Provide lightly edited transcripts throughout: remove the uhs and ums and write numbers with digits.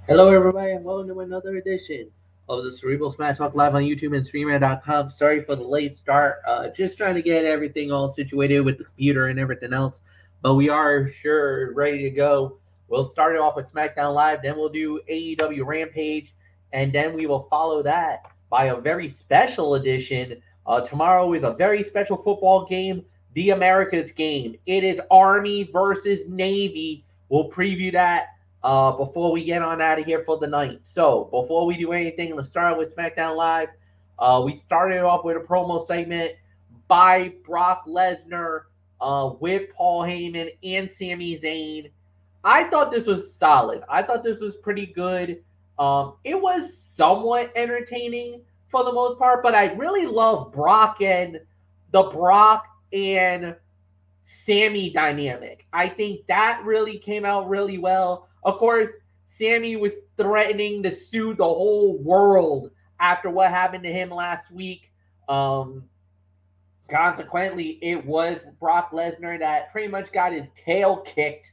Hello, everybody, and welcome to another edition of the Cerebral Smash Talk live on YouTube and Streamer.com. Sorry for the late start. Just trying to get everything all situated with the computer and everything else, but we are sure ready to go. We'll start it off with Smackdown Live, then we'll do AEW Rampage, and then we will follow that by a very special edition. Tomorrow is a very special football game, the America's game. It is Army versus Navy. We'll preview that before we get on out of here for the night. So before we do anything, let's start with SmackDown Live. We started off with a promo segment by Brock Lesnar with Paul Heyman and Sami Zayn. I thought this was solid. I thought this was pretty good. It was somewhat entertaining for the most part, but I really love Brock and Sammy dynamic. I think that really came out really well. Of course, Sammy was threatening to sue the whole world after what happened to him last week. Consequently, it was Brock Lesnar that pretty much got his tail kicked,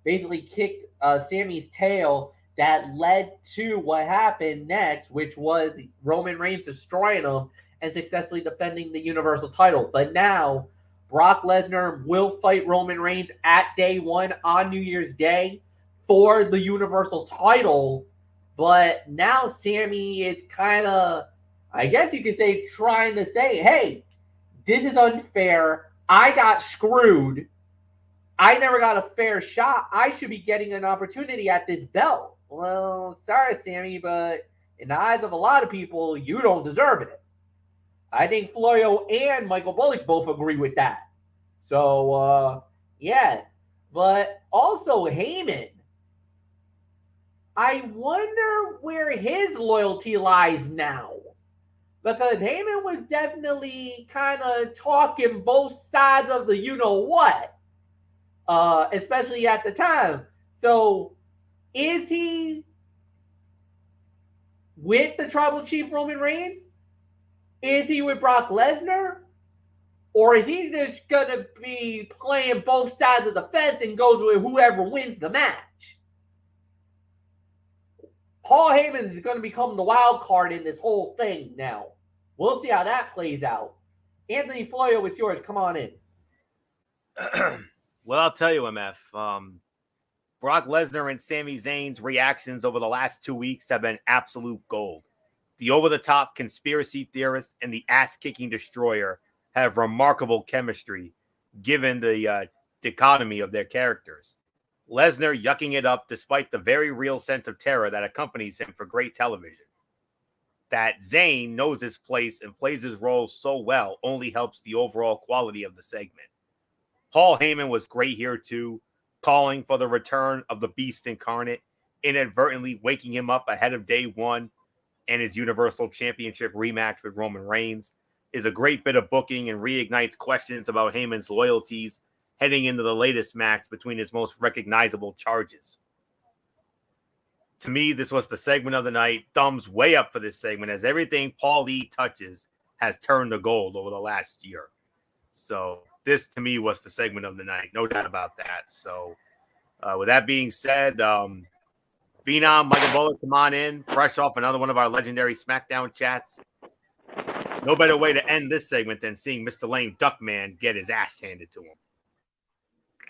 basically kicked Sammy's tail that led to what happened next, which was Roman Reigns destroying him and successfully defending the Universal title. But now, Brock Lesnar will fight Roman Reigns at day one on New Year's Day for the Universal title. But now Sammy is kind of, I guess you could say, trying to say, hey, this is unfair. I got screwed. I never got a fair shot. I should be getting an opportunity at this belt. Well, sorry, Sammy, but in the eyes of a lot of people, you don't deserve it. I think Florio and Michael Bullock both agree with that. So, yeah. But also Heyman. I wonder where his loyalty lies now. Because Heyman was definitely kind of talking both sides of the you know what, especially at the time. So, is he with the tribal chief Roman Reigns? Is he with Brock Lesnar? Or is he just going to be playing both sides of the fence and goes with whoever wins the match? Paul Heyman is going to become the wild card in this whole thing now. We'll see how that plays out. Anthony Florio, it's yours. Come on in. Well, I'll tell you, MF. Brock Lesnar and Sami Zayn's reactions over the last 2 weeks have been absolute gold. The over-the-top conspiracy theorist and the ass-kicking destroyer have remarkable chemistry, given the dichotomy of their characters. Lesnar yucking it up despite the very real sense of terror that accompanies him for great television. That Zayn knows his place and plays his role so well only helps the overall quality of the segment. Paul Heyman was great here too, calling for the return of the Beast Incarnate, inadvertently waking him up ahead of day one, and his Universal Championship rematch with Roman Reigns is a great bit of booking and reignites questions about Heyman's loyalties heading into the latest match between his most recognizable charges. To me, this was the segment of the night. Thumbs way up for this segment, as everything Paul E touches has turned to gold over the last year. So this, to me, was the segment of the night. No doubt about that. So with that being said, Phenom, Michael Bullock, come on in. Fresh off another one of our legendary SmackDown chats. No better way to end this segment than seeing Mr. Lame Duckman get his ass handed to him.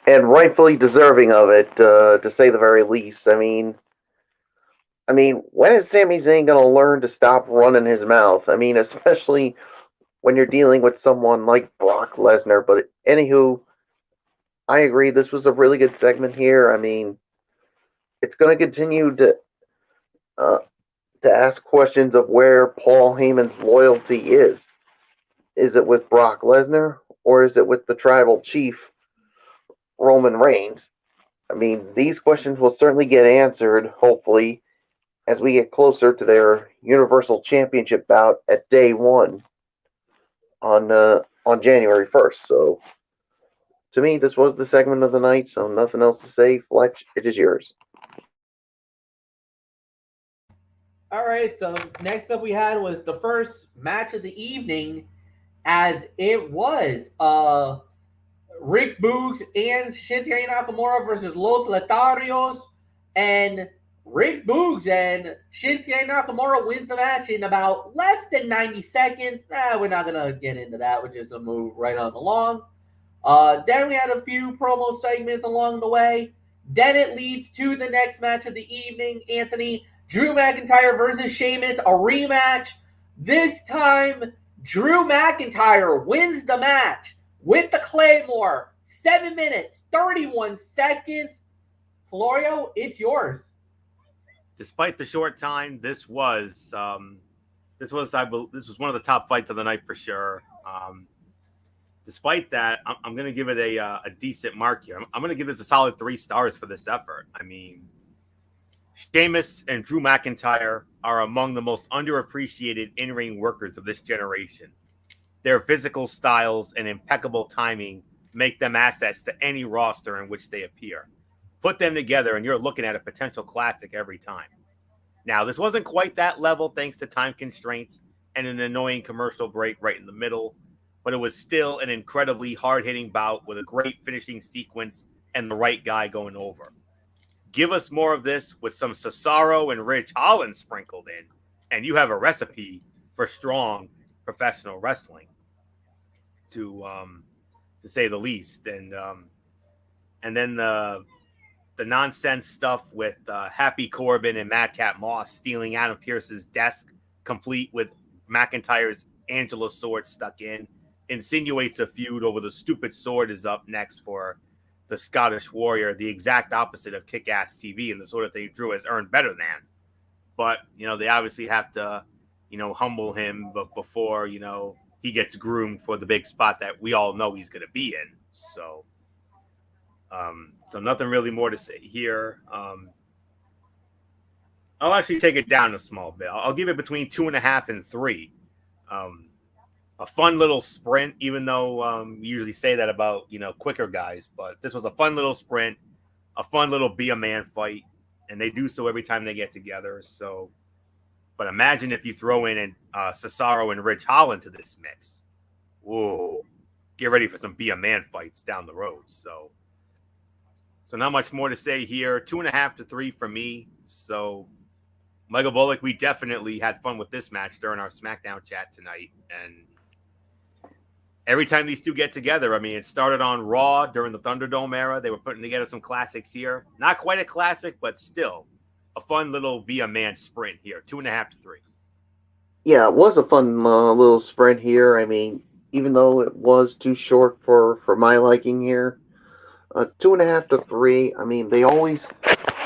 And rightfully deserving of it, to say the very least. I mean, when is Sami Zayn going to learn to stop running his mouth? I mean, especially when you're dealing with someone like Brock Lesnar. But anywho, I agree. This was a really good segment here. I mean, it's going to continue to ask questions of where Paul Heyman's loyalty is. Is it with Brock Lesnar or is it with the tribal chief Roman Reigns? I mean, these questions will certainly get answered, hopefully, as we get closer to their Universal Championship bout at day one on January 1st. So, to me, this was the segment of the night, so nothing else to say. Fletch, it is yours. All right, so next up we had was the first match of the evening, as it was Rick Boogs and Shinsuke Nakamura versus Los Lotharios. And Rick Boogs and Shinsuke Nakamura wins the match in about less than 90 seconds. We're not going to get into that. We're just going to move right on along. Then we had a few promo segments along the way. Then it leads to the next match of the evening, Anthony. Drew McIntyre versus Sheamus, a rematch. This time, Drew McIntyre wins the match with the Claymore. 7 minutes, 31 seconds. Florio, it's yours. Despite the short time, this was one of the top fights of the night for sure. Despite that, I'm going to give it a decent mark here. I'm going to give this a solid 3 stars for this effort. I mean, Sheamus and Drew McIntyre are among the most underappreciated in-ring workers of this generation. Their physical styles and impeccable timing make them assets to any roster in which they appear. Put them together and you're looking at a potential classic every time. Now, this wasn't quite that level thanks to time constraints and an annoying commercial break right in the middle, but it was still an incredibly hard-hitting bout with a great finishing sequence and the right guy going over. Give us more of this with some Cesaro and Ridge Holland sprinkled in, and you have a recipe for strong professional wrestling, to say the least. And then the nonsense stuff with Happy Corbin and Madcap Moss stealing Adam Pearce's desk, complete with McIntyre's Angela sword stuck in, insinuates a feud over the stupid sword is up next for the Scottish Warrior, the exact opposite of Kick-Ass TV and the sort of thing Drew has earned better than. But, they obviously have to, humble him before, he gets groomed for the big spot that we all know he's going to be in. So nothing really more to say here. I'll actually take it down a small bit. I'll give it between 2.5 and 3. A fun little sprint, even though we usually say that about, quicker guys. But this was a fun little sprint, a fun little be-a-man fight. And they do so every time they get together. So, but imagine if you throw in Cesaro and Ridge Holland to this mix. Whoa. Get ready for some be-a-man fights down the road. So not much more to say here. 2.5 to 3 for me. So, Michael Bullock, we definitely had fun with this match during our SmackDown chat tonight. And every time these two get together, I mean, it started on Raw during the Thunderdome era. They were putting together some classics here. Not quite a classic, but still a fun little be-a-man sprint here. 2.5 to 3. Yeah, it was a fun little sprint here. I mean, even though it was too short for my liking here, 2.5 to 3. I mean, they always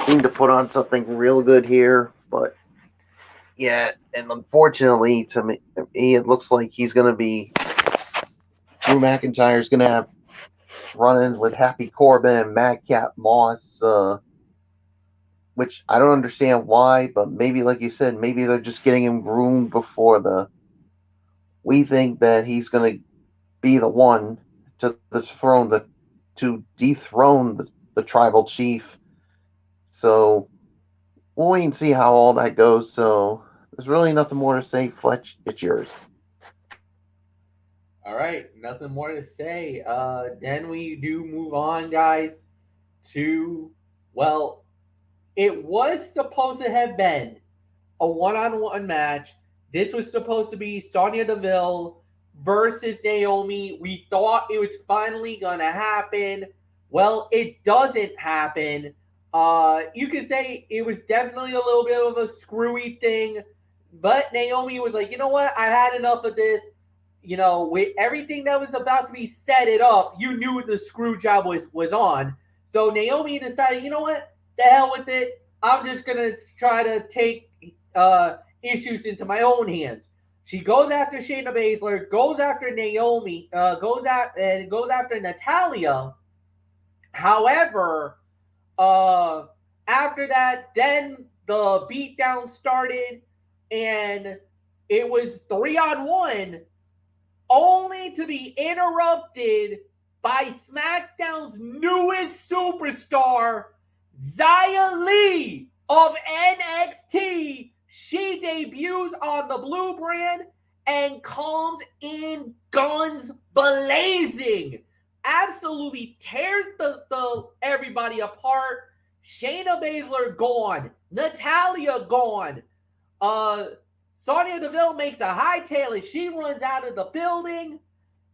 seem to put on something real good here, but yeah, and unfortunately to me, it looks like he's going to be Drew McIntyre's going to have run-ins with Happy Corbin and Madcap Moss, which I don't understand why, but maybe, like you said, maybe they're just getting him groomed before we think that he's going to be the one to dethrone the tribal chief. So we'll wait and see how all that goes. So there's really nothing more to say. Fletch, it's yours. All right, nothing more to say. Then we do move on, guys, to, well, it was supposed to have been a one-on-one match. This was supposed to be Sonya Deville versus Naomi. We thought it was finally going to happen. Well, it doesn't happen. You could say it was definitely a little bit of a screwy thing, but Naomi was like, you know what? I had enough of this. With everything that was about to be set it up, you knew the screw job was on. So Naomi decided, you know what? The hell with it. I'm just going to try to take issues into my own hands. She goes after Shayna Baszler, goes after Naomi, goes after Natalya. However, after that, then the beatdown started, and it was 3-on-1, only to be interrupted by SmackDown's newest superstar, Xia Li of NXT. She debuts on the Blue brand and comes in guns blazing. Absolutely tears the everybody apart. Shayna Baszler gone. Natalya gone. Sonya Deville makes a hightail and she runs out of the building.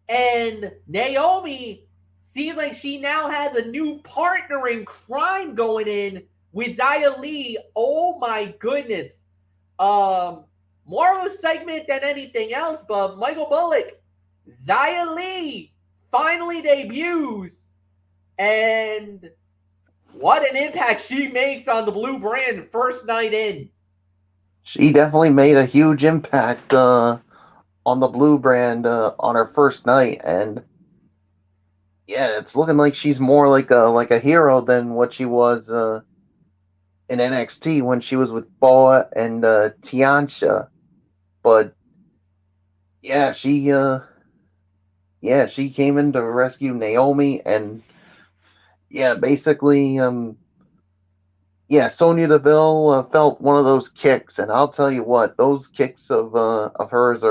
And Naomi seems like she now has a new partner in crime going in with Xia Li. Oh my goodness. More of a segment than anything else, but Michael Bullock, Xia Li finally debuts. And what an impact she makes on the blue brand first night in. She definitely made a huge impact on the blue brand on her first night, and yeah, it's looking like she's more like a hero than what she was in NXT when she was with Boa and Tiansha. But yeah, she came in to rescue Naomi, and yeah, basically Sonya Deville felt one of those kicks, and I'll tell you what, those kicks of hers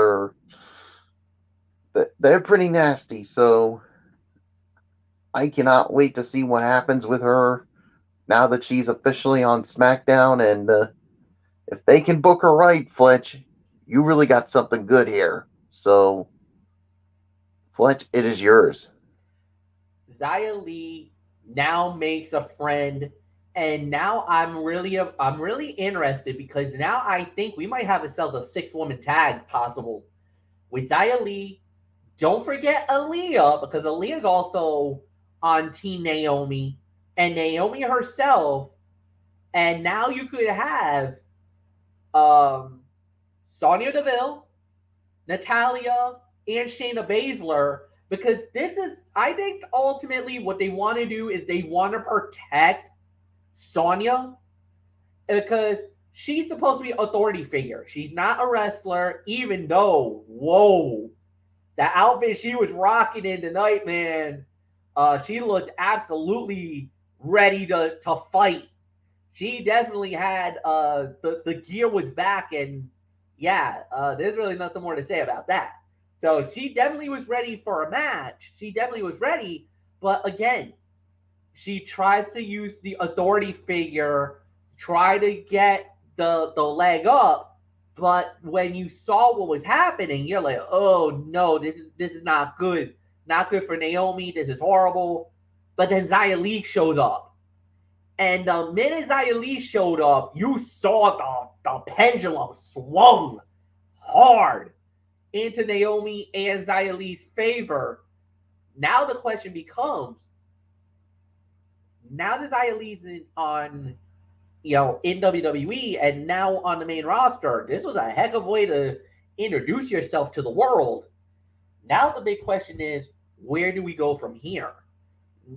they're pretty nasty. So I cannot wait to see what happens with her now that she's officially on SmackDown. And if they can book her right, Fletch, you really got something good here. So, Fletch, it is yours. Xia Li now makes a friend, and now I'm really interested because now I think we might have ourselves a 6-woman tag possible with Xia Li. Don't forget Aaliyah, because Aaliyah's also on Team Naomi, and Naomi herself. And now you could have Sonya Deville, Natalya, and Shayna Baszler, because this is, I think, ultimately what they want to do is they want to protect Sonya because she's supposed to be an authority figure. She's not a wrestler, even though, whoa, the outfit she was rocking in tonight, man, she looked absolutely ready to fight. She definitely had the gear was back, and yeah, there's really nothing more to say about that. So she definitely was ready for a match. She definitely was ready, but again, she tries to use the authority figure, try to get the leg up, but when you saw what was happening, you're like, oh no, this is not good. Not good for Naomi. This is horrible. But then Xia Li shows up. And the minute Xia Li showed up, you saw the pendulum swung hard into Naomi and Xia Li's favor. Now the question becomes, now that Xia Li's on, in WWE and now on the main roster, this was a heck of a way to introduce yourself to the world. Now the big question is, where do we go from here?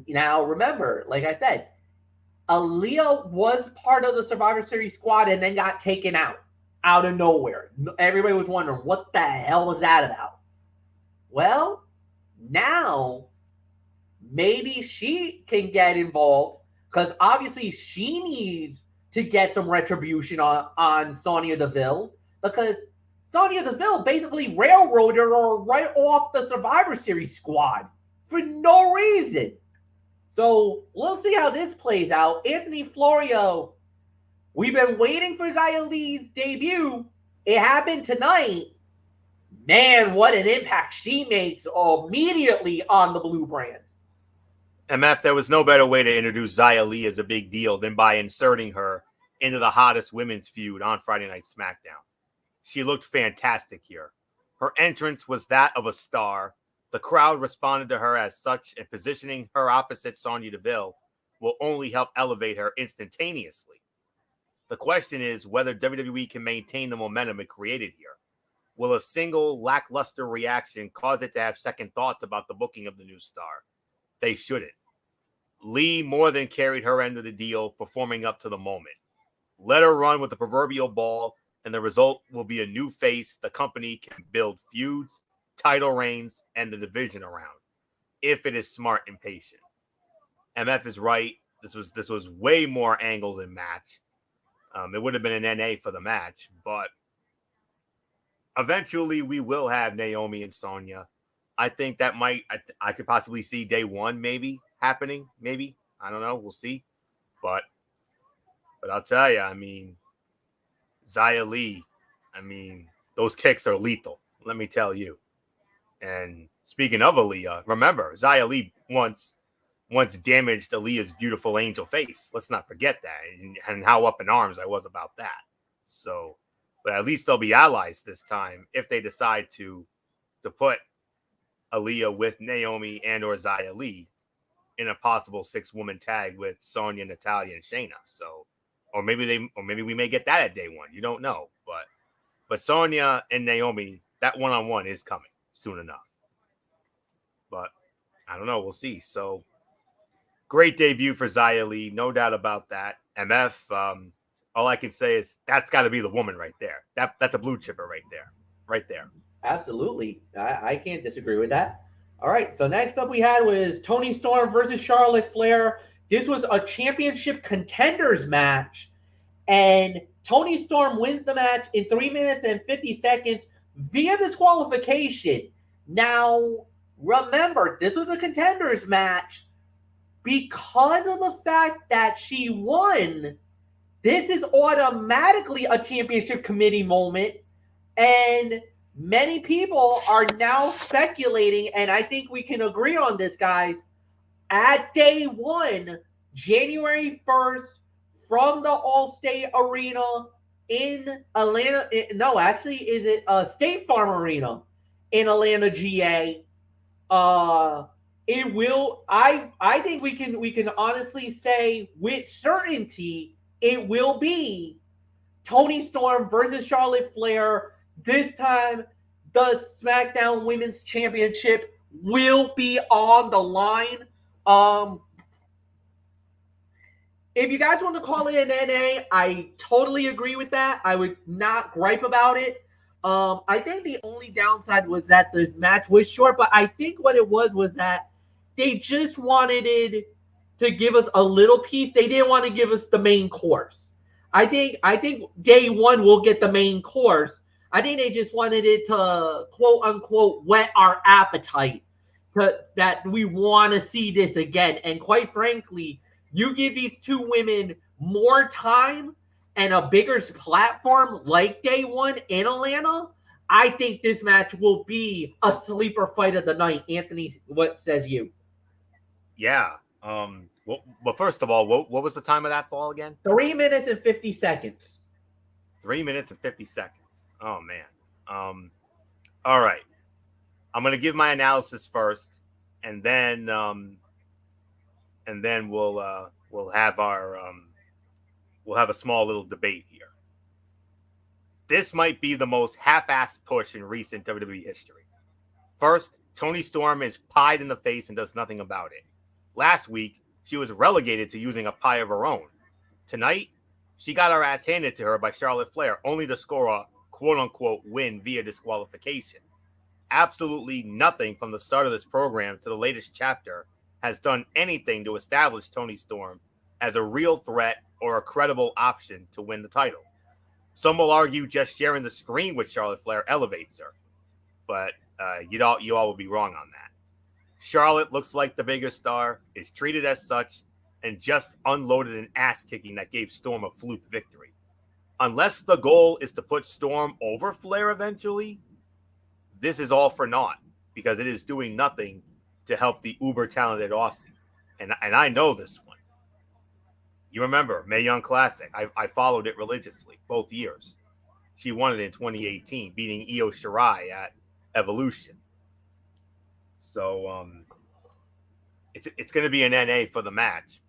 Now remember, like I said, Aaliyah was part of the Survivor Series squad and then got taken out of nowhere. Everybody was wondering, what the hell was that about? Well, now maybe she can get involved because obviously she needs to get some retribution on Sonya Deville, because Sonya Deville basically railroaded her right off the Survivor Series squad for no reason. So we'll see how this plays out. Anthony Florio, we've been waiting for Xia Li's debut. It happened tonight. Man, what an impact she makes immediately on the blue brand. MF, there was no better way to introduce Xia Li as a big deal than by inserting her into the hottest women's feud on Friday Night SmackDown. She looked fantastic here. Her entrance was that of a star. The crowd responded to her as such, and positioning her opposite Sonya Deville will only help elevate her instantaneously. The question is whether WWE can maintain the momentum it created here. Will a single lackluster reaction cause it to have second thoughts about the booking of the new star? They shouldn't. Lee more than carried her end of the deal, performing up to the moment. Let her run with the proverbial ball, and the result will be a new face the company can build feuds, title reigns, and the division around, if it is smart and patient. MF is right. This was way more angle than match. It would have been an NA for the match, but eventually we will have Naomi and Sonya. I think that I could possibly see day one maybe happening. Maybe. I don't know. We'll see. But But I'll tell you, I mean, Xia Li, I mean, those kicks are lethal. Let me tell you. And speaking of Aaliyah, remember, Xia Li once damaged Aaliyah's beautiful angel face. Let's not forget that, and how up in arms I was about that. So, but at least they'll be allies this time if they decide to put Aaliyah with Naomi and or Xia Li in a possible 6-woman tag with Sonya, Natalya, and Shayna. So, or maybe we may get that at day one. You don't know, but Sonya and Naomi, that one-on-one is coming soon enough. But I don't know. We'll see. So great debut for Xia Li. No doubt about that. MF, all I can say is that's got to be the woman right there. That's a blue chipper right there. Right there. Absolutely. I can't disagree with that. All right. So next up we had was Toni Storm versus Charlotte Flair. This was a championship contenders match. And Toni Storm wins the match in 3 minutes and 50 seconds via disqualification. Now, remember, this was a contenders match. Because of the fact that she won, this is automatically a championship committee moment. And many people are now speculating, and I think we can agree on this, guys. At day one, January 1st, from the Allstate Arena in Atlanta. No, actually, is it State Farm Arena in Atlanta, GA? It will. I think we can honestly say with certainty it will be Toni Storm versus Charlotte Flair. This time, the SmackDown Women's Championship will be on the line. If you guys want to call it an NA, I totally agree with that. I would not gripe about it. I think the only downside was that the match was short, but I think what it was that they just wanted to give us a little piece. They didn't want to give us the main course. I think day one we'll get the main course. I think they just wanted it to quote unquote whet our appetite that we want to see this again. And quite frankly, you give these two women more time and a bigger platform like day one in Atlanta, I think this match will be a sleeper fight of the night. Anthony, what says you? Yeah. Well, first of all, what was the time of that fall again? 3 minutes and 50 seconds. 3 minutes and 50 seconds. Oh man. All right. I'm gonna give my analysis first, and then we'll have a small little debate here. This might be the most half-assed push in recent WWE history. First, Toni Storm is pied in the face and does nothing about it. Last week, she was relegated to using a pie of her own. Tonight, she got her ass handed to her by Charlotte Flair, only to score a quote-unquote win via disqualification. Absolutely nothing from the start of this program to the latest chapter has done anything to establish Toni Storm as a real threat or a credible option to win the title. Some will argue just sharing the screen with Charlotte Flair elevates her, but you all will be wrong on that. Charlotte looks like the bigger star, is treated as such, and just unloaded an ass kicking that gave Storm a fluke victory. Unless the goal is to put Storm over Flair eventually, this is all for naught because it is doing nothing to help the uber talented Aussie. And I know this one. You remember Mae Young Classic. I followed it religiously both years. She won it in 2018, beating Io Shirai at Evolution. So it's going to be an NA for the match,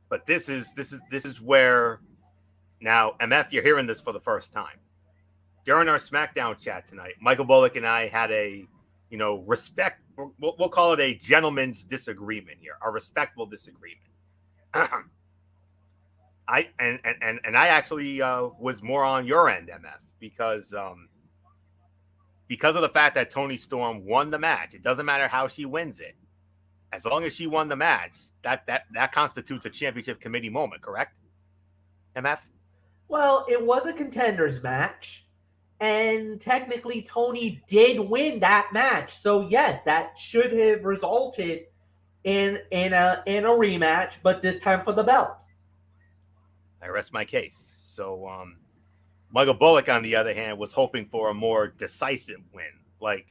but this is where now MF, you're hearing this for the first time. During our SmackDown chat tonight, Michael Bullock and I had a respect. We'll call it a gentleman's disagreement here, a respectful disagreement. I actually was more on your end, MF, because of the fact that Toni Storm won the match. It doesn't matter how she wins it. As long as she won the match, that constitutes a championship committee moment, correct? MF? Well, it was a contenders match, and technically Toni did win that match. So yes, that should have resulted in a rematch, but this time for the belt. I rest my case. So, Michael Bullock, on the other hand, was hoping for a more decisive win. Like,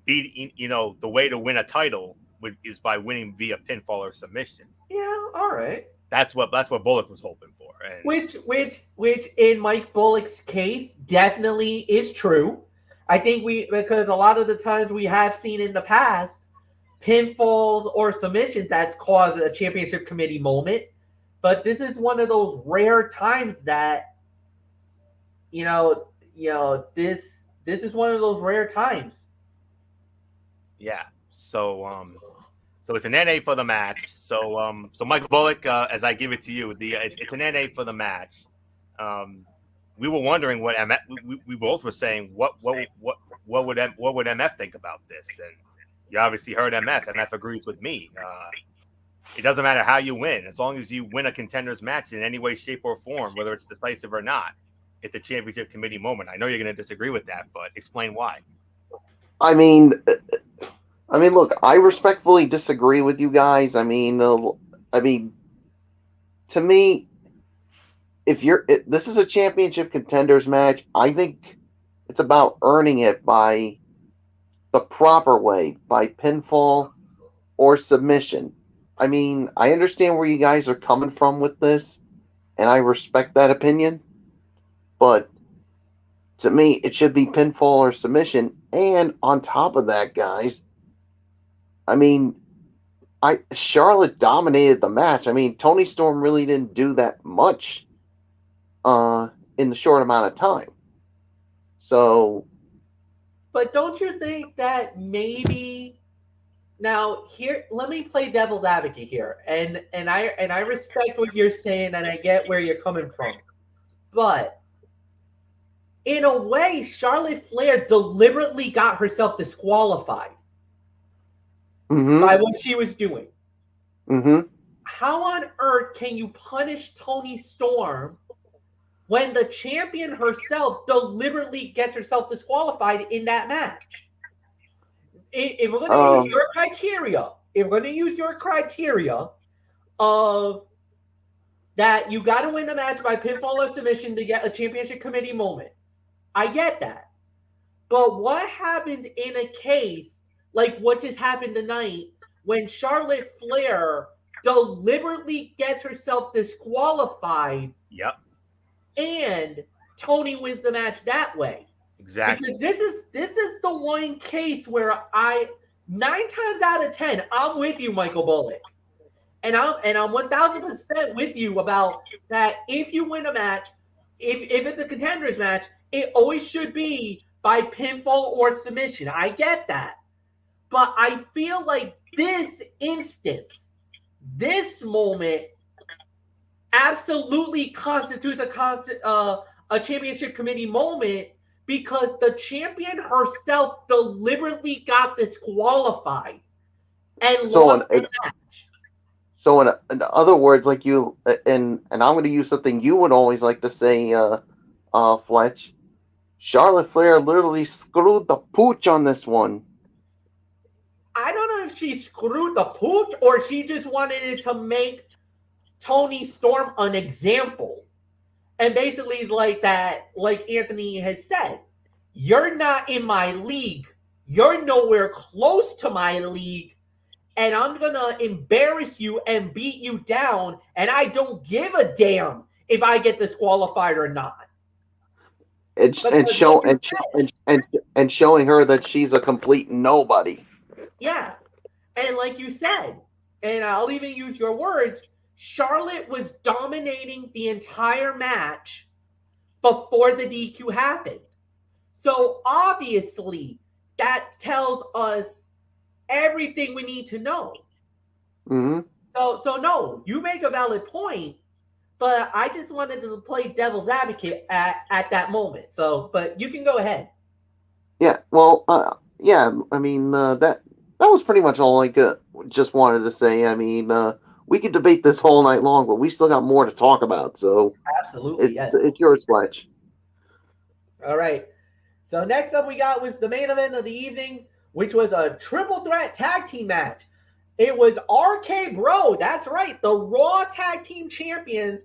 the way to win a title is by winning via pinfall or submission. Yeah, all right. That's what Bullock was hoping for. And which in Mike Bullock's case definitely is true. I think because a lot of the times we have seen in the past pinfalls or submissions that's caused a championship committee moment. But this is one of those rare times that this is one of those rare times. Yeah. So it's an NA for the match. So Michael Bullock, as I give it to you, it's an NA for the match. We were wondering what MF. We both were saying what would MF think about this, and you obviously heard MF. MF agrees with me. It doesn't matter how you win, as long as you win a contenders match in any way, shape, or form, whether it's decisive or not. It's a championship committee moment. I know you're going to disagree with that, but explain why. I mean, look, I respectfully disagree with you guys. I mean, to me, this is a championship contenders match. I think it's about earning it by the proper way, by pinfall or submission. I mean, I understand where you guys are coming from with this, and I respect that opinion. But to me, it should be pinfall or submission. And on top of that, guys, I mean, Charlotte dominated the match. I mean, Toni Storm really didn't do that much in the short amount of time. So, but don't you think that maybe now here? Let me play devil's advocate here, and I respect what you're saying, and I get where you're coming from, but in a way, Charlotte Flair deliberately got herself disqualified by what she was doing. How on earth can you punish Toni Storm when the champion herself deliberately gets herself disqualified in that match? If we're going to use your criteria, of that you got to win the match by pinfall or submission to get a championship committee moment, I get that. But what happens in a case like what just happened tonight when Charlotte Flair deliberately gets herself disqualified? Yep. And Toni wins the match that way. Exactly. Because this is the one case where 9 times out of 10, I'm with you, Michael Bullock. And I'm 1000% with you about that. If you win a match, if it's a contenders match, it always should be by pinfall or submission. I get that. But I feel like this instance, this moment, absolutely constitutes a championship committee moment because the champion herself deliberately got disqualified and lost the match. So in other words, like you, and I'm going to use something you would always like to say, Fletch, Charlotte Flair literally screwed the pooch on this one. I don't know if she screwed the pooch or she just wanted it to make Toni Storm an example. And basically it's like that, like Anthony has said, you're not in my league. You're nowhere close to my league. And I'm going to embarrass you and beat you down. And I don't give a damn if I get disqualified or not. And showing her that she's a complete nobody. Yeah. And like you said, and I'll even use your words, Charlotte was dominating the entire match before the DQ happened. So obviously that tells us everything we need to know. Mm-hmm. So no, you make a valid point, but I just wanted to play devil's advocate at that moment. So, but you can go ahead. Yeah, well, I mean, that was pretty much all I just wanted to say. I mean, we could debate this whole night long, but we still got more to talk about. So absolutely, yes. It's yours, Fletch. All right. So next up we got was the main event of the evening, which was a triple threat tag team match. It was RK Bro, that's right, the Raw Tag Team Champions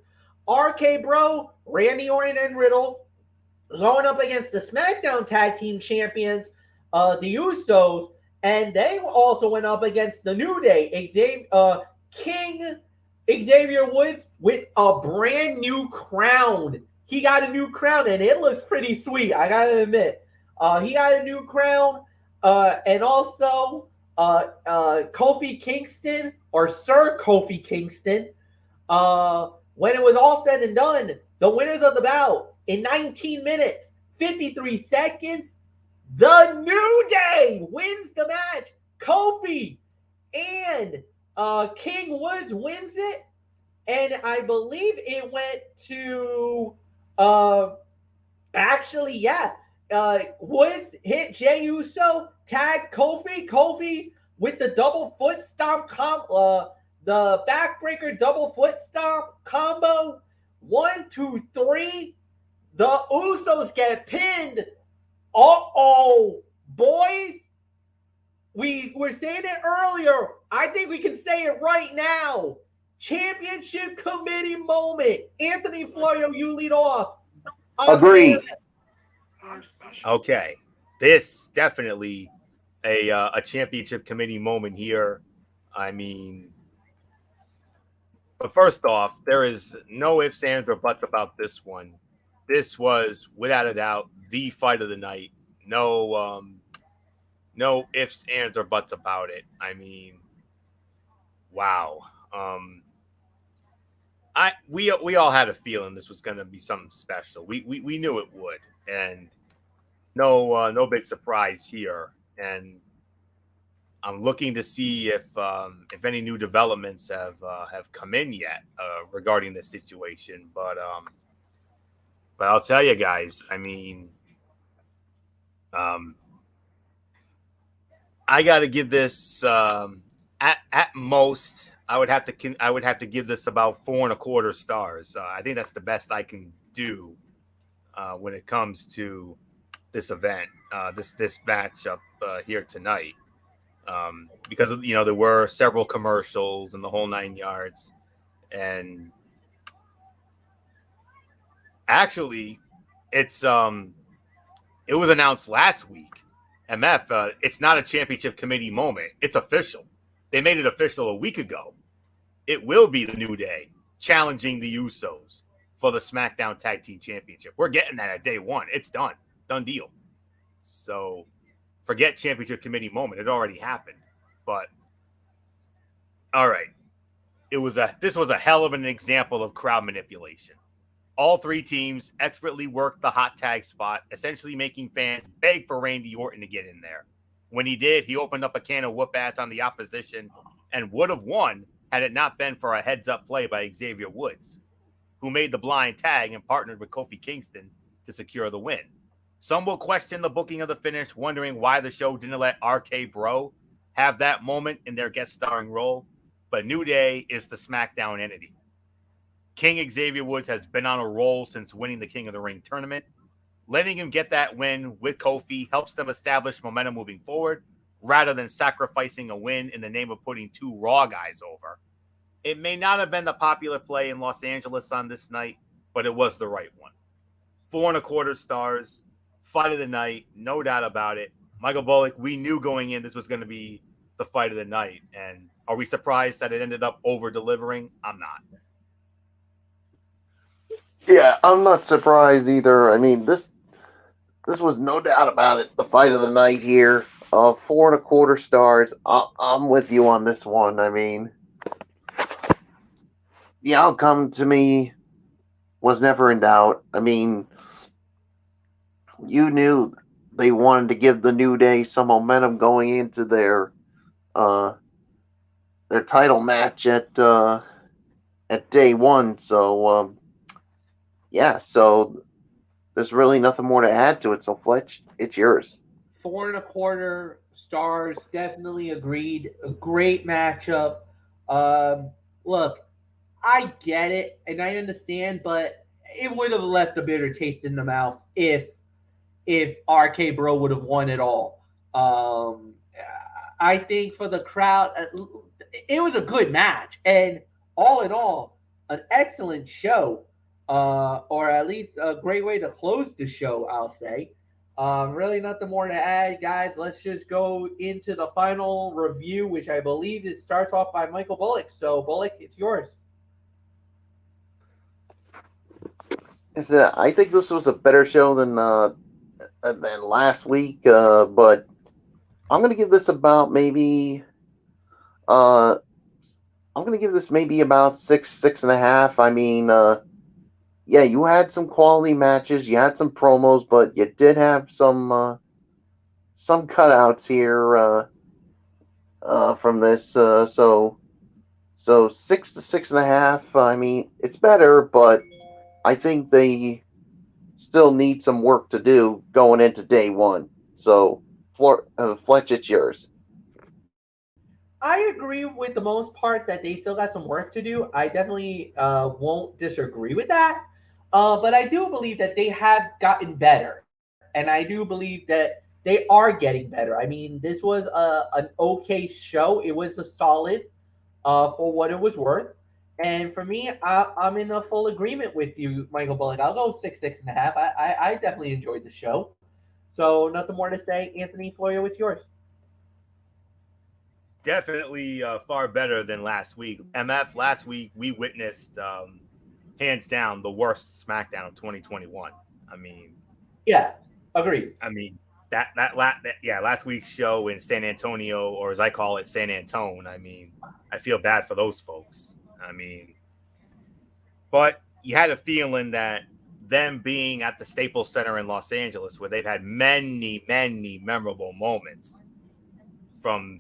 RK Bro, Randy Orton, and Riddle going up against the SmackDown Tag Team Champions, the Usos, and they also went up against the New Day, King Xavier Woods with a brand new crown. He got a new crown, and it looks pretty sweet, I gotta admit. He got a new crown, and also Kofi Kingston, or Sir Kofi Kingston, when it was all said and done, the winners of the bout in 19 minutes, 53 seconds, the New Day wins the match. Kofi and King Woods wins it. And I believe it went to Woods hit Jey Uso, tagged Kofi. Kofi with the double foot stomp the backbreaker double foot stomp combo. 1, 2, 3. The Usos get pinned. Boys. We were saying it earlier. I think we can say it right now. Championship committee moment. Anthony Florio, you lead off. Agreed. Okay. This definitely a championship committee moment here. I mean, but first off, there is no ifs, ands, or buts about this one. This was, without a doubt, the fight of the night. No ifs, ands, or buts about it. I mean, wow. We all had a feeling this was going to be something special. We knew it would, and no big surprise here. And I'm looking to see if any new developments have come in yet regarding this situation. But I'll tell you guys, I mean, I got to give this at most. I would have to give this about 4.25 stars. I think that's the best I can do when it comes to this event, this matchup here tonight. Because there were several commercials and the whole 9 yards, and actually, it was announced last week. MF, it's not a championship committee moment. It's official. They made it official a week ago. It will be the New Day challenging the Usos for the SmackDown Tag Team Championship. We're getting that at day one. It's done. Done deal. So forget championship committee moment. It already happened. But all right. This was a hell of an example of crowd manipulation. All three teams expertly worked the hot tag spot, essentially making fans beg for Randy Orton to get in there. When he did, he opened up a can of whoop ass on the opposition and would have won had it not been for a heads-up play by Xavier Woods, who made the blind tag and partnered with Kofi Kingston to secure the win. Some will question the booking of the finish, wondering why the show didn't let RK Bro have that moment in their guest starring role, but New Day is the SmackDown entity. King Xavier Woods has been on a roll since winning the King of the Ring tournament. Letting him get that win with Kofi helps them establish momentum moving forward, rather than sacrificing a win in the name of putting two Raw guys over. It may not have been the popular play in Los Angeles on this night, but it was the right one. 4.25 stars, fight of the night, no doubt about it. Michael Bullock, we knew going in this was going to be the fight of the night, and are we surprised that it ended up over-delivering? I'm not. Yeah, I'm not surprised either. I mean, this was no doubt about it, the fight of the night here. 4.25 stars. I'm with you on this one. I mean, the outcome to me was never in doubt. I mean, you knew they wanted to give the New Day some momentum going into their title match at day one. So yeah, so there's really nothing more to add to it. So Fletch, it's yours. 4.25 stars, definitely agreed. A great matchup. Look, I get it and I understand, but it would have left a bitter taste in the mouth if RK Bro would have won it all. I think for the crowd, it was a good match, and all in all, an excellent show. or at least a great way to close the show, I'll say. Really, nothing more to add, guys. Let's just go into the final review, which I believe is starts off by Michael Bullock. So, Bullock, it's yours. I think this was a better show than last week, but I'm gonna give this about maybe uh I'm gonna give this maybe about 6.5. I mean, yeah, you had some quality matches, you had some promos, but you did have some cutouts here from this. So 6 to 6.5. I mean, it's better, but I think they still need some work to do going into day one. So, Fletch, it's yours. I agree with the most part that they still got some work to do. I definitely won't disagree with that. But I do believe that they have gotten better. And I do believe that they are getting better. I mean, this was an okay show. It was a solid for what it was worth. And for me, I'm in a full agreement with you, Michael Bullock. I'll go 6.5. I definitely enjoyed the show. So nothing more to say. Anthony Florio, what's yours? Definitely far better than last week. MF, last week we witnessed hands down the worst SmackDown of 2021. I mean, Yeah, agreed. I mean yeah, last week's show in San Antonio, or as I call it, San Antone. I mean, I feel bad for those folks. I mean, but you had a feeling that them being at the Staples Center in Los Angeles, where they've had many memorable moments, from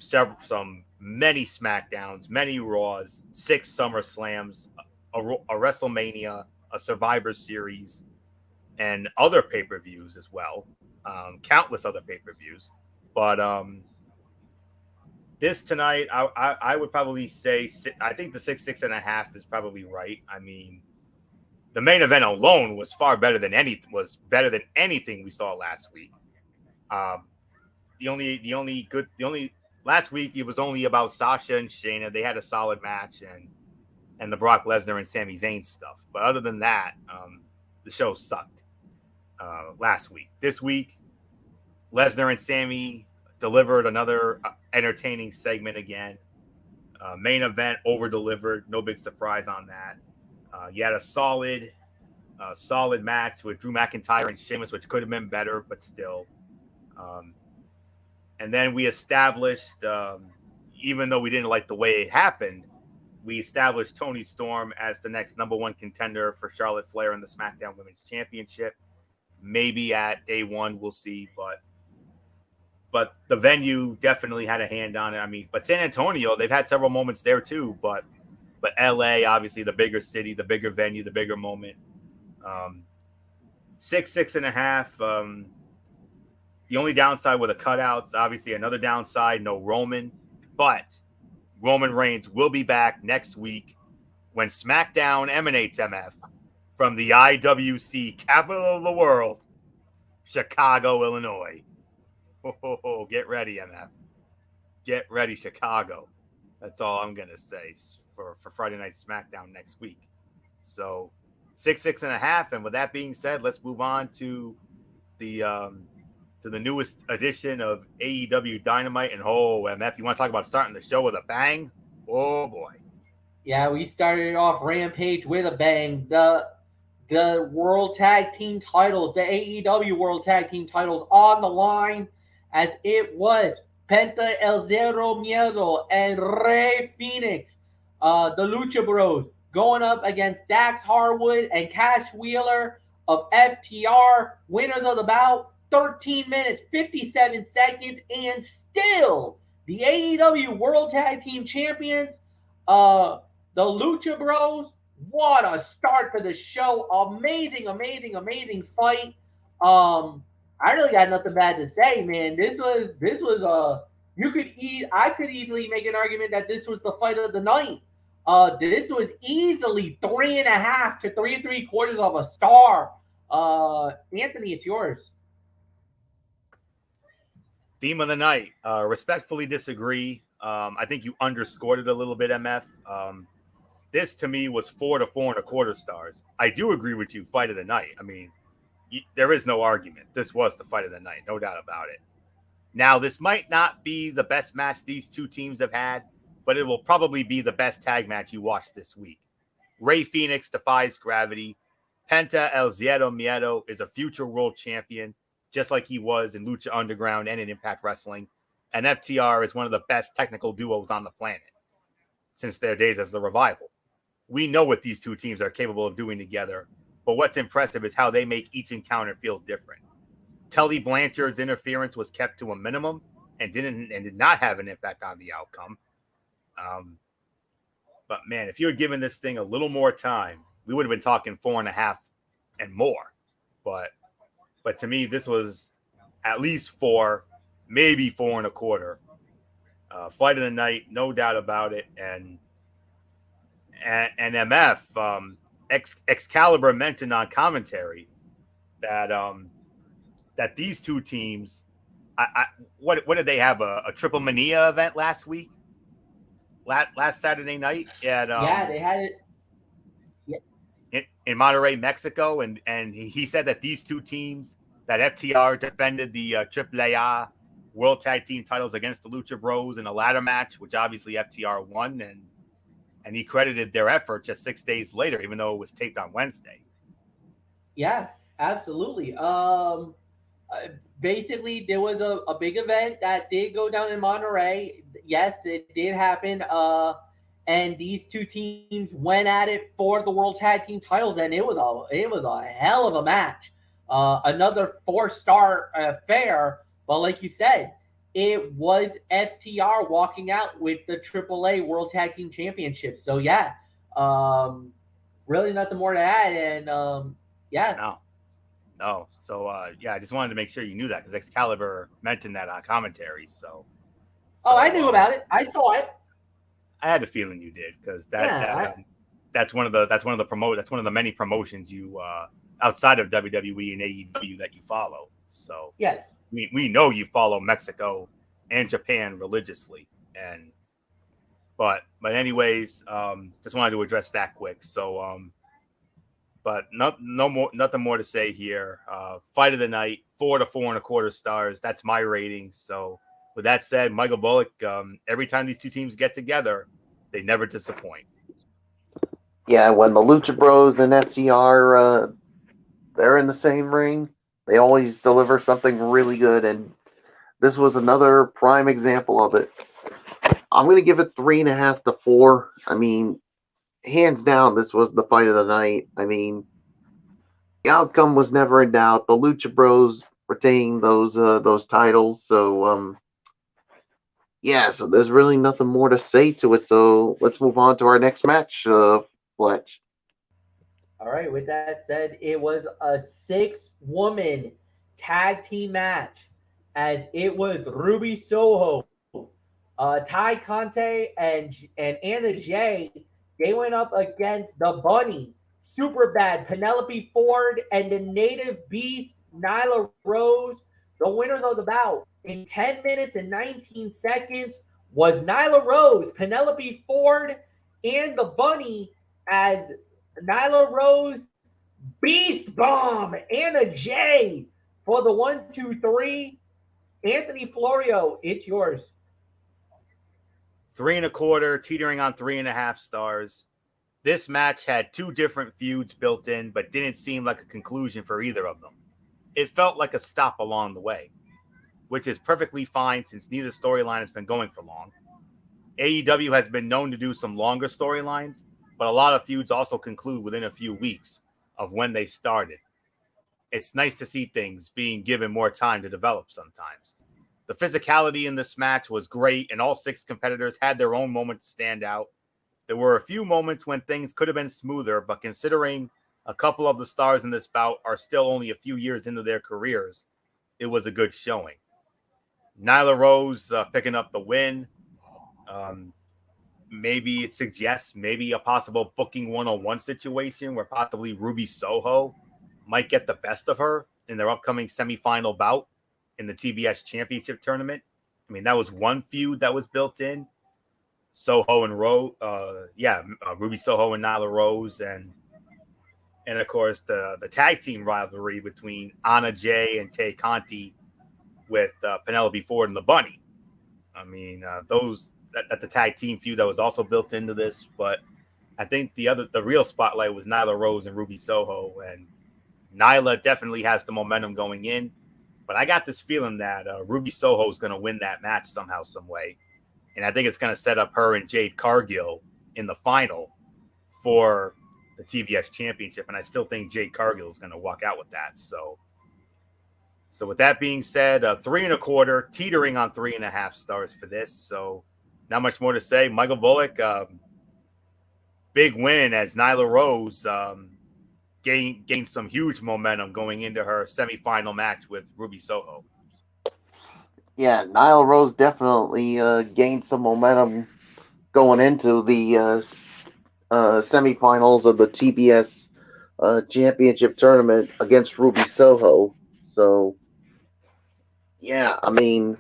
many SmackDowns, many Raws, 6 SummerSlams, a WrestleMania, a Survivor Series, and other pay-per-views as well, countless other pay-per-views. But this tonight, I would probably say I think the 6.5 is probably right. I mean, the main event alone was better than anything we saw last week. Um, the only last week it was only about Sasha and Shayna. They had a solid match and the Brock Lesnar and Sami Zayn stuff. But other than that, the show sucked last week. This week, Lesnar and Sami delivered another entertaining segment again. Main event over delivered. No big surprise on that. You had a solid match with Drew McIntyre and Sheamus, which could have been better, but still. Um, and then we established, even though we didn't like the way it happened, we established Toni Storm as the next #1 contender for Charlotte Flair in the SmackDown Women's Championship. Maybe at day one, we'll see, but the venue definitely had a hand on it. I mean, but San Antonio, they've had several moments there too, but LA, obviously the bigger city, the bigger venue, the bigger moment. 6.5. The only downside were the cutouts. Obviously, another downside, no Roman. But Roman Reigns will be back next week when SmackDown emanates, MF, from the IWC capital of the world, Chicago, Illinois. Oh, get ready, MF. Get ready, Chicago. That's all I'm going to say for Friday Night SmackDown next week. So 6.5. And with that being said, let's move on to the newest edition of AEW Dynamite. And MF, you want to talk about starting the show with a bang? Oh boy. Yeah, we started off Rampage with a bang. The World Tag Team titles, the AEW World Tag Team titles on the line, as it was Penta El Zero Miedo and Rey Fenix, the Lucha Bros, going up against Dax Harwood and Cash Wheeler of FTR, winners of the bout, 13 minutes, 57 seconds, and still the AEW World Tag Team Champions, the Lucha Bros. What a start to the show. Amazing fight. I really got nothing bad to say, man. This was I could easily make an argument that this was the fight of the night. This was easily 3.5 to 3.75 of a star. Anthony, it's yours. Theme of the night. Respectfully disagree. I think you underscored it a little bit, MF. this to me was 4 to 4.25 stars. I do agree with you. Fight of the night. I mean, there is no argument. This was the fight of the night, no doubt about it. Now, this might not be the best match these two teams have had, but it will probably be the best tag match you watch this week. Rey Fenix defies gravity. Penta El Zero Miedo is a future world champion, just like he was in Lucha Underground and in Impact Wrestling. And FTR is one of the best technical duos on the planet since their days as the Revival. We know what these two teams are capable of doing together, but what's impressive is how they make each encounter feel different. Tully Blanchard's interference was kept to a minimum and did not have an impact on the outcome. But man, if you had given this thing a little more time, we would have been talking 4.5 and more. But to me, this was at least 4, maybe 4.25. Fight of the night, no doubt about it. And MF, Excalibur mentioned on commentary that these two teams, what did they have, a Triple Mania event last week? Last Saturday night at they had it in Monterrey, Mexico, and he said that these two teams, that FTR defended the AAA World Tag Team titles against the Lucha Bros in a ladder match, which obviously FTR won, and he credited their effort just 6 days later, even though it was taped on Wednesday. Yeah, absolutely. Basically, there was a big event that did go down in Monterrey. Yes, it did happen. And these two teams went at it for the World Tag Team titles, and it was a hell of a match. Another 4-star affair, but like you said, it was FTR walking out with the AAA World Tag Team Championship. So yeah, really nothing more to add. And yeah. No. So, I just wanted to make sure you knew that because Excalibur mentioned that on commentary. So I knew about it. I saw it. I had a feeling you did because that's one of the many promotions you outside of WWE and AEW that you follow. So yes, we know you follow Mexico and Japan religiously, but anyways, just wanted to address that quick. So but nothing more to say here. Fight of the night, 4 to 4.25 stars. That's my rating. So with that said, Michael Bullock, every time these two teams get together, they never disappoint. Yeah, when the Lucha Bros and FTR, they're in the same ring, they always deliver something really good, and this was another prime example of it. I'm going to give it 3.5 to 4. I mean, hands down, this was the fight of the night. I mean, the outcome was never in doubt. The Lucha Bros retaining those titles, so so there's really nothing more to say to it. So let's move on to our next match, Fletch. All right. With that said, it was a 6-woman tag team match, as it was Ruby Soho, Ty Conte, and Anna Jay. They went up against the Bunny, Superbad, Penelope Ford, and the Native Beast, Nyla Rose. The winners of the bout in 10 minutes and 19 seconds was Nyla Rose, Penelope Ford, and the Bunny, as Nyla Rose Beast Bomb, Anna Jay for the 1, 2, 3. Anthony Florio, it's yours. 3.25, teetering on 3.5 stars. This match had 2 different feuds built in, but didn't seem like a conclusion for either of them. It felt like a stop along the way, which is perfectly fine since neither storyline has been going for long. AEW has been known to do some longer storylines, but a lot of feuds also conclude within a few weeks of when they started. It's nice to see things being given more time to develop sometimes. The physicality in this match was great, and all 6 competitors had their own moment to stand out. There were a few moments when things could have been smoother, but considering a couple of the stars in this bout are still only a few years into their careers, it was a good showing. Nyla Rose picking up the win. Maybe it suggests a possible booking 101 situation where possibly Ruby Soho might get the best of her in their upcoming semifinal bout in the TBS Championship Tournament. I mean, that was one feud that was built in. Soho and Ruby Soho and Nyla Rose, and of course the tag team rivalry between Anna Jay and Tay Conti with Penelope Ford and the Bunny. I mean, that's a tag team feud that was also built into this, but I think the real spotlight was Nyla Rose and Ruby Soho, and Nyla definitely has the momentum going in, but I got this feeling that Ruby Soho is going to win that match somehow, some way, and I think it's going to set up her and Jade Cargill in the final for the TBS Championship, and I still think Jade Cargill is going to walk out with that. So with that being said, 3.25, teetering on 3.5 stars for this. So not much more to say. Michael Bullock, big win as Nyla Rose gained some huge momentum going into her semifinal match with Ruby Soho. Yeah, Nyla Rose definitely gained some momentum going into the semifinals of the TBS championship tournament against Ruby Soho. So, yeah, I mean,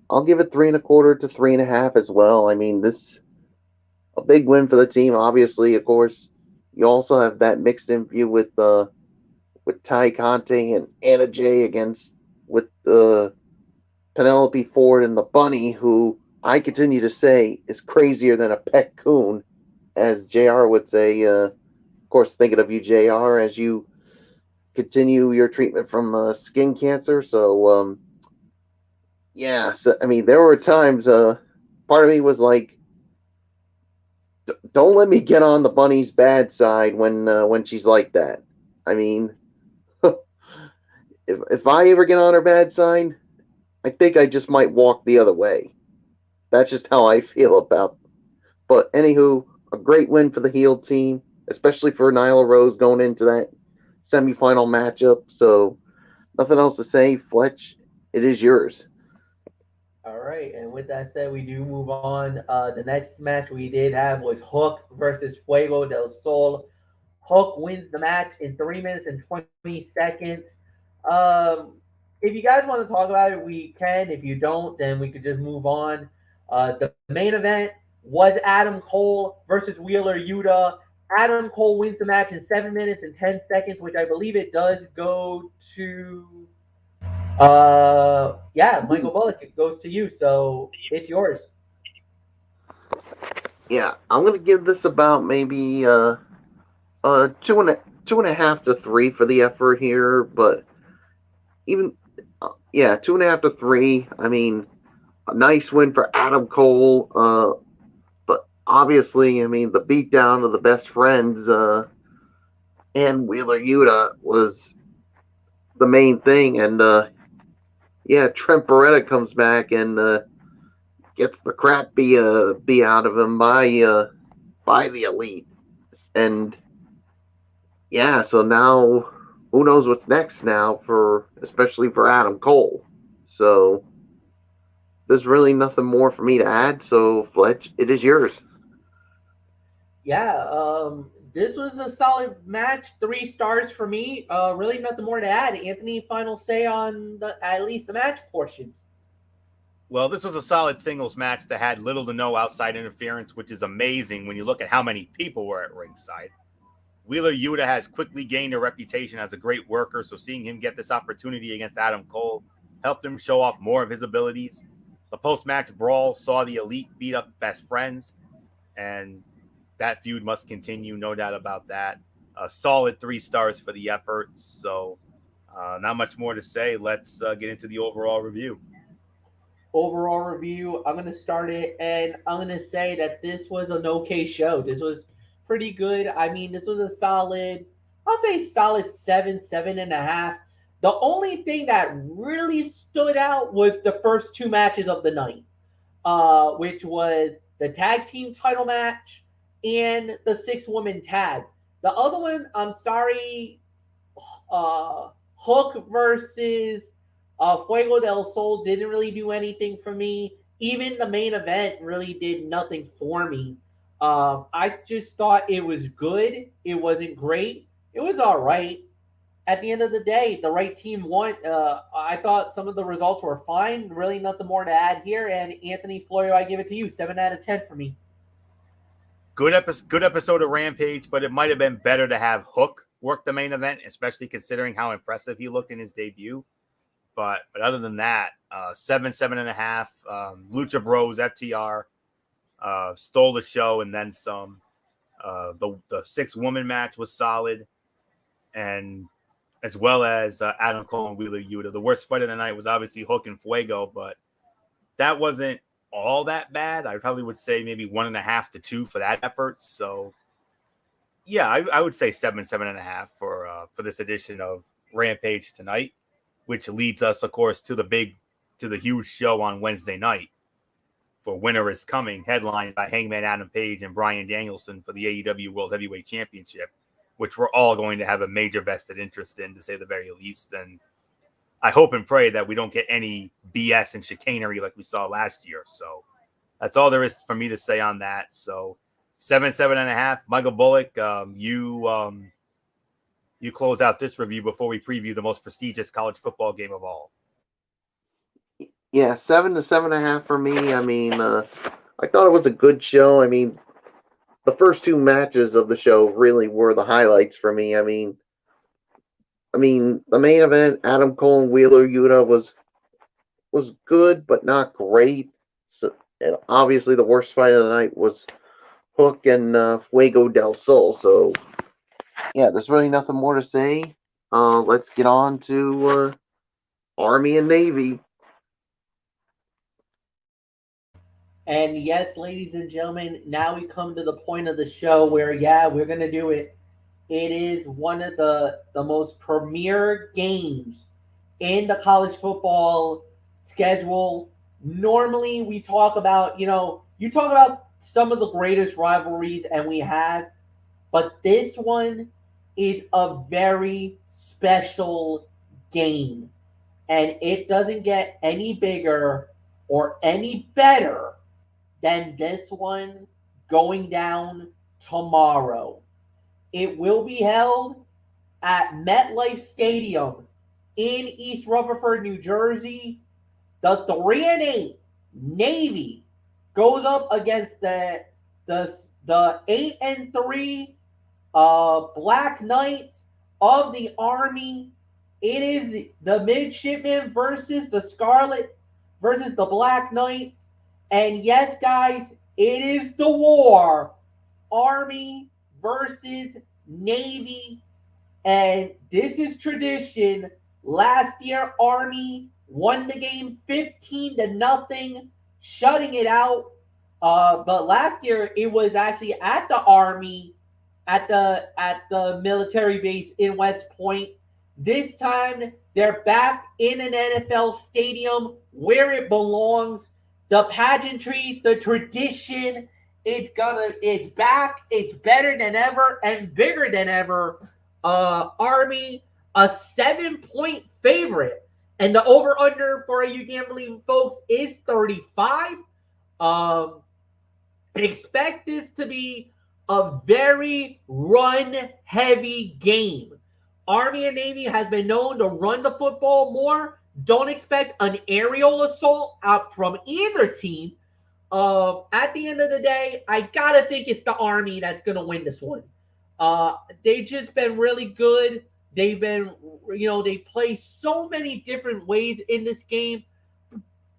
I'll give it 3.25 to 3.5 as well. I mean, this a big win for the team. Obviously, of course, you also have that mixed in view with Ty Conte and Anna Jay with Penelope Ford and the Bunny, who I continue to say is crazier than a pet coon, as JR would say. Of course, thinking of you, JR, as you continue your treatment from skin cancer. So, yeah. So, I mean, there were times. Part of me was like, don't let me get on the Bunny's bad side when she's like that. I mean, if I ever get on her bad side, I think I just might walk the other way. That's just how I feel about. But anywho, a great win for the heel team, especially for Nyla Rose going into that semifinal matchup. So nothing else to say, Fletch. It is yours. All right, and with that said, we do move on. The next match we did have was Hook versus Fuego del Sol. Hook wins the match in 3 minutes and 20 seconds. If you guys want to talk about it, we can. If you don't, then we could just move on. The main event was Adam Cole versus Wheeler Yuta. Adam Cole wins the match in 7 minutes and 10 seconds, which I believe it does go to. Yeah, Michael Bullock, it goes to you. So it's yours. Yeah, I'm gonna give this about maybe two and a half to 3 for the effort here, but even yeah, 2.5 to 3. I mean, a nice win for Adam Cole. But obviously, I mean, the beatdown of the best friends and Wheeler Yuta was the main thing, and yeah, Trent Beretta comes back and gets the crap beat out of him by the Elite, and yeah, so now who knows what's next now especially for Adam Cole. So there's really nothing more for me to add. So Fletch, it is yours. Yeah, this was a solid match. 3 stars for me. Really nothing more to add. Anthony, final say on at least the match portions. Well, this was a solid singles match that had little to no outside interference, which is amazing when you look at how many people were at ringside. Wheeler Yuta has quickly gained a reputation as a great worker, so seeing him get this opportunity against Adam Cole helped him show off more of his abilities. The post-match brawl saw the Elite beat up best friends, and that feud must continue, no doubt about that. A solid 3 stars for the effort, so not much more to say. Let's get into the overall review. Overall review, I'm going to start it, and I'm going to say that this was an okay show. This was pretty good. I mean, this was a solid, I'll say solid 7.5. The only thing that really stood out was the first 2 matches of the night, which was the tag team title match and the 6-woman tag. The other one, I'm sorry, Hook versus Fuego del Sol didn't really do anything for me. Even the main event really did nothing for me. I just thought it was good. It wasn't great. It was all right. At the end of the day, the right team won. I thought some of the results were fine. Really nothing more to add here. And Anthony Florio, I give it to you. 7 out of 10 for me. Good episode of Rampage, but it might have been better to have Hook work the main event, especially considering how impressive he looked in his debut. But other than that, 7.5. Lucha Bros FTR stole the show and then some. The 6-woman match was solid, and as well as Adam Cole and Wheeler Yuta. The worst fight of the night was obviously Hook and Fuego, but that wasn't all that bad. I probably would say maybe 1.5 to 2 for that effort. So yeah, I would say 7.5 for this edition of Rampage tonight, which leads us, of course, to the huge show on Wednesday night for Winter is Coming, headlined by Hangman Adam Page and Bryan Danielson for the AEW World Heavyweight Championship, which we're all going to have a major vested interest in, to say the very least. And I hope and pray that we don't get any BS and chicanery like we saw last year. So that's all there is for me to say on that. So 7.5. Michael Bullock, you close out this review before we preview the most prestigious college football game of all. Yeah, 7 to 7.5 for me. I mean, I thought it was a good show. I mean, the first 2 matches of the show really were the highlights for me. I mean, the main event, Adam Cole and Wheeler Yuta, was good, but not great. So, and obviously, the worst fight of the night was Hook and Fuego del Sol. So, yeah, there's really nothing more to say. Let's get on to Army and Navy. And yes, ladies and gentlemen, now we come to the point of the show where, we're going to do it. It is one of the most premier games in the college football schedule. Normally, we talk about, you talk about some of the greatest rivalries, and we have, but this one is a very special game. And it doesn't get any bigger or any better than this one going down tomorrow. It will be held at MetLife Stadium in East Rutherford, New Jersey. The 3-8 Navy goes up against the 8-3 Black Knights of the Army. It is the Midshipmen versus the Scarlet versus the Black Knights. And yes, guys, it is the war. Army versus Navy. And this is tradition. Last year, Army won the game 15-0, shutting it out. But last year, it was actually at the Army, at the military base in West Point. This time, they're back in an NFL stadium where it belongs. The pageantry, the tradition, it's back. It's better than ever and bigger than ever. Army, a 7-point favorite, and the over/under for you gambling folks is 35. Expect this to be a very run-heavy game. Army and Navy has been known to run the football more. Don't expect an aerial assault out from either team. At the end of the day, I gotta think it's the Army that's gonna win this one. They've just been really good. They've been, they play so many different ways in this game.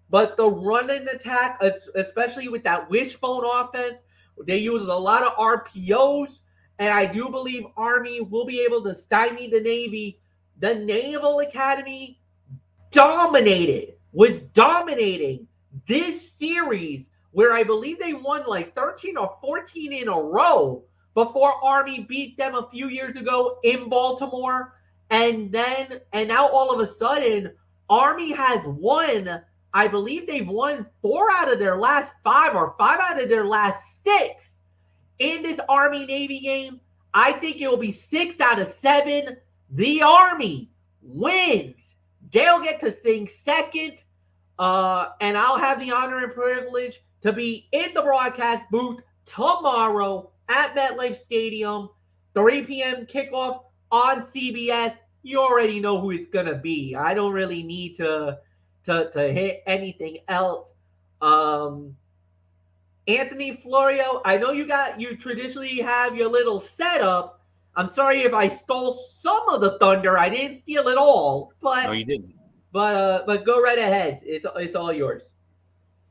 But the run and attack, especially with that wishbone offense, they use a lot of RPOs. And I do believe Army will be able to stymie the Navy. The Naval Academy was dominating this series, where I believe they won like 13 or 14 in a row before Army beat them a few years ago in Baltimore. And now all of a sudden, Army has won, I believe they've won 4 out of their last 5 or 5 out of their last 6 in this Army-Navy game. I think it will be 6 out of 7. The Army wins. They'll get to sing second, and I'll have the honor and privilege to be in the broadcast booth tomorrow at MetLife Stadium, 3 p.m. kickoff on CBS. You already know who it's going to be. I don't really need to hit anything else. Anthony Florio, I know you traditionally have your little setup. I'm sorry if I stole some of the thunder. I didn't steal it all, No, you didn't. But go right ahead. It's all yours.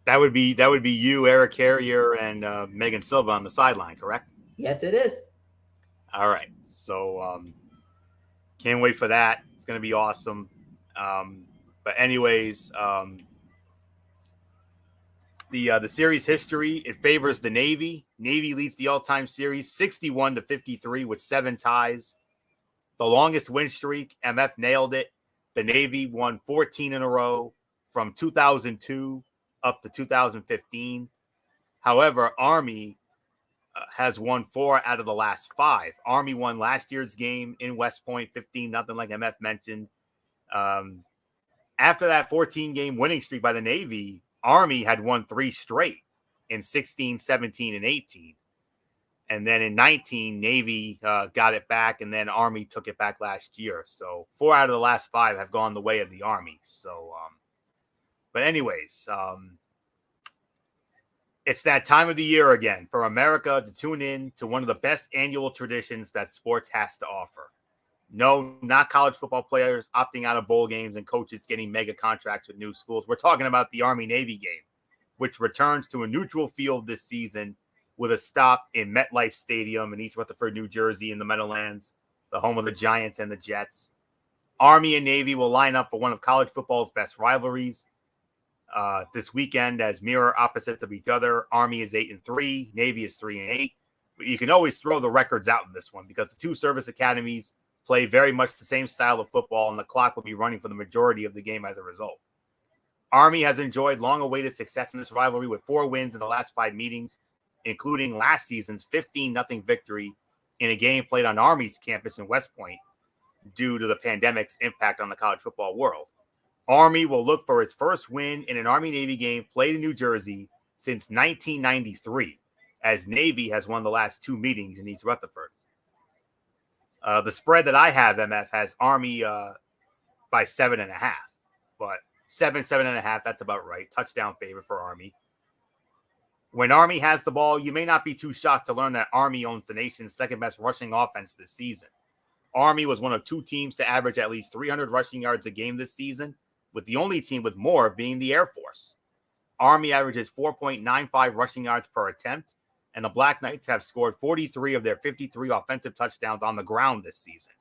That would be you, Eric Carrier, and Megan Silva on the sideline, correct? Yes, it is. All right. So can't wait for that. It's going to be awesome. But anyways, the series history, it favors the Navy. Navy leads the all-time series 61-53 with 7 ties. The longest win streak, MF nailed it. The Navy won 14 in a row from 2002 up to 2015. However, Army has won 4 out of the last 5. Army won last year's game in West Point 15-0, like MF mentioned. After that 14-game winning streak by the Navy, Army had won 3 straight in 16, 17, and 18. And then in 19, Navy got it back, and then Army took it back last year. So 4 out of the last 5 have gone the way of the Army. So, but anyways, it's that time of the year again for America to tune in to one of the best annual traditions that sports has to offer. No, not college football players opting out of bowl games and coaches getting mega contracts with new schools. We're talking about the Army-Navy game, which returns to a neutral field this season with a stop in MetLife Stadium in East Rutherford, New Jersey, in the Meadowlands, the home of the Giants and the Jets. Army and Navy will line up for one of college football's best rivalries this weekend as mirror opposites of each other. Army is 8-3, Navy is 3-8. But you can always throw the records out in this one because the two service academies play very much the same style of football, and the clock will be running for the majority of the game as a result. Army has enjoyed long-awaited success in this rivalry with 4 wins in the last 5 meetings, including last season's 15-0 victory in a game played on Army's campus in West Point due to the pandemic's impact on the college football world. Army will look for its first win in an Army-Navy game played in New Jersey since 1993, as Navy has won the last 2 meetings in East Rutherford. The spread that I have, MF, has Army by 7.5, but 7.5, that's about right. Touchdown favorite for Army. When Army has the ball, you may not be too shocked to learn that Army owns the nation's second-best rushing offense this season. Army was one of 2 teams to average at least 300 rushing yards a game this season, with the only team with more being the Air Force. Army averages 4.95 rushing yards per attempt, and the Black Knights have scored 43 of their 53 offensive touchdowns on the ground this season.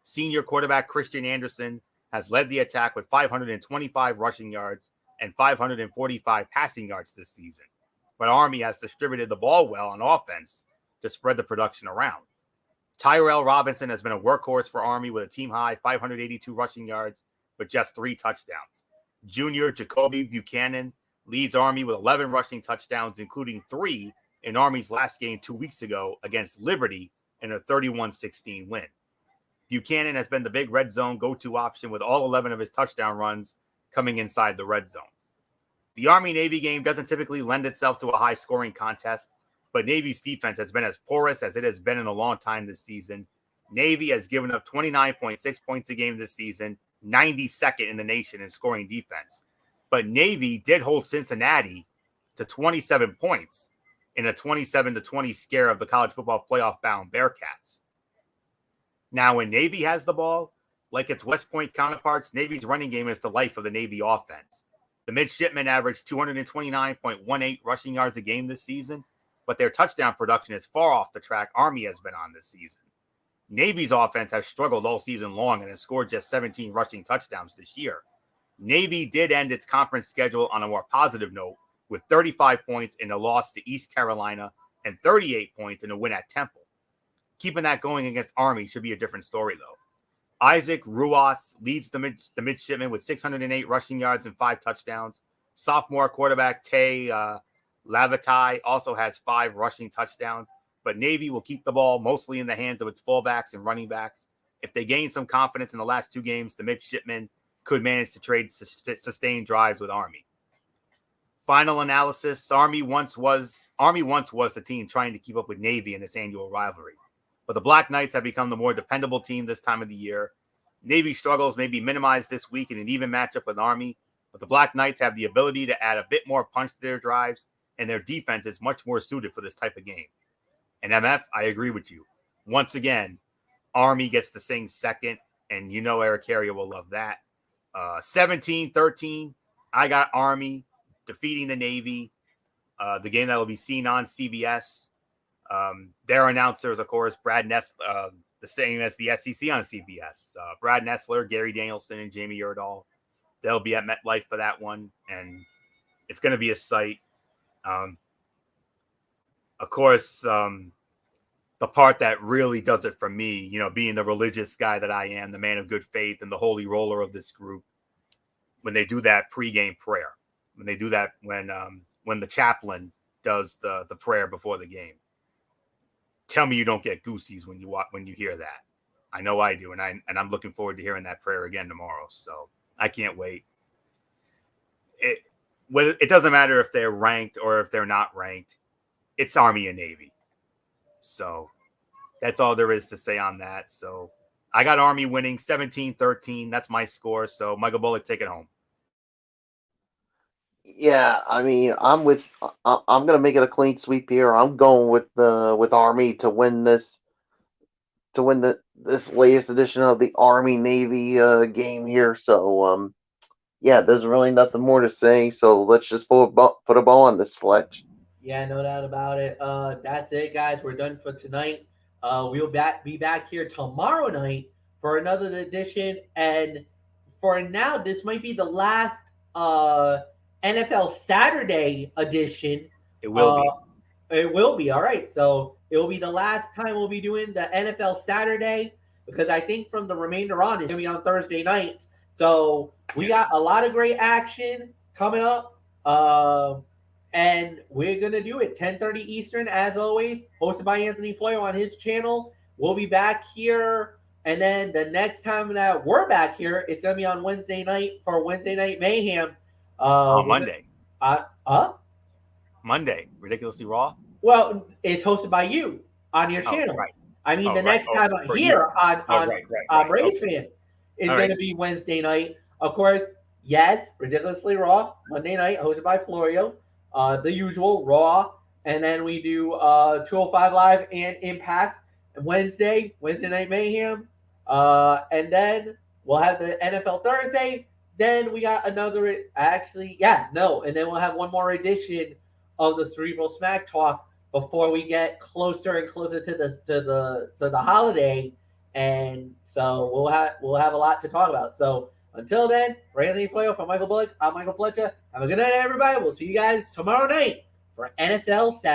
Senior quarterback Christian Anderson has led the attack with 525 rushing yards and 545 passing yards this season. But Army has distributed the ball well on offense to spread the production around. Tyrell Robinson has been a workhorse for Army with a team-high 582 rushing yards but just 3 touchdowns. Junior Jacoby Buchanan leads Army with 11 rushing touchdowns, including 3 in Army's last game 2 weeks ago against Liberty in a 31-16 win. Buchanan has been the big red zone go-to option with all 11 of his touchdown runs coming inside the red zone. The Army-Navy game doesn't typically lend itself to a high-scoring contest, but Navy's defense has been as porous as it has been in a long time this season. Navy has given up 29.6 points a game this season, 92nd in the nation in scoring defense. But Navy did hold Cincinnati to 27 points in a 27-20 scare of the college football playoff-bound Bearcats. Now, when Navy has the ball, like its West Point counterparts, Navy's running game is the life of the Navy offense. The midshipmen averaged 229.18 rushing yards a game this season, but their touchdown production is far off the track Army has been on this season. Navy's offense has struggled all season long and has scored just 17 rushing touchdowns this year. Navy did end its conference schedule on a more positive note with 35 points in a loss to East Carolina and 38 points in a win at Temple. Keeping that going against Army should be a different story, though. Isaac Ruas leads the midshipmen with 608 rushing yards and 5 touchdowns. Sophomore quarterback Tay Lavatai also has 5 rushing touchdowns, but Navy will keep the ball mostly in the hands of its fullbacks and running backs. If they gain some confidence in the last 2 games, the midshipmen could manage to trade sustained drives with Army. Final analysis, Army once was the team trying to keep up with Navy in this annual rivalry. But the Black Knights have become the more dependable team this time of the year. Navy struggles may be minimized this week in an even matchup with Army, but the Black Knights have the ability to add a bit more punch to their drives and their defense is much more suited for this type of game. And MF, I agree with you. Once again, Army gets to sing second, and you know Eric Carrier will love that. 17-13, I got Army defeating the Navy. The game that will be seen on CBS. Their announcers, of course, Brad Nessler, the same as the SEC on CBS. Brad Nessler, Gary Danielson, and Jamie Erdahl. They'll be at MetLife for that one, and it's going to be a sight. Of course, the part that really does it for me, you know, being the religious guy that I am, the man of good faith and the holy roller of this group, when they do that pregame prayer, when they do that when the chaplain does the prayer before the game. Tell me you don't get goosies when you hear that. I know I do, and I'm looking forward to hearing that prayer again tomorrow. So I can't wait. It doesn't matter if they're ranked or if they're not ranked. It's Army and Navy. So that's all there is to say on that. So I got Army winning 17-13. That's my score. So Michael Bullock, take it home. Yeah, I mean, I'm gonna make it a clean sweep here. I'm going with Army to win this latest edition of the Army Navy game here. So yeah, there's really nothing more to say. So let's just put a bow on this, Fletch. Yeah, no doubt about it. That's it, guys. We're done for tonight. We'll be back here tomorrow night for another edition. And for now, this might be the last NFL Saturday edition. It will be. It will be. All right. So it will be the last time we'll be doing the NFL Saturday, because I think from the remainder on, it's going to be on Thursday nights. So we got a lot of great action coming up. And we're going to do it 10:30 Eastern, as always, hosted by Anthony Floyo on his channel. We'll be back here. And then the next time that we're back here, it's going to be on Wednesday night for Wednesday Night Mayhem. On Monday. Monday. Ridiculously Raw? Well, it's hosted by you on your channel. Right. I mean, next time here on Braves Fan is going to be Wednesday night. Of course, yes, Ridiculously Raw, Monday night, hosted by Florio. The usual Raw, and then we do 205 Live and Impact Wednesday Night Mayhem, and then we'll have the NFL Thursday. Then we got another, and then we'll have one more edition of the Cerebral Smack Talk before we get closer and closer to the holiday, and so we'll have a lot to talk about. So until then, for Anthony Floyo, for Michael Bullock, I'm Michael Fletcher. Have a good night, everybody. We'll see you guys tomorrow night for NFL Saturday.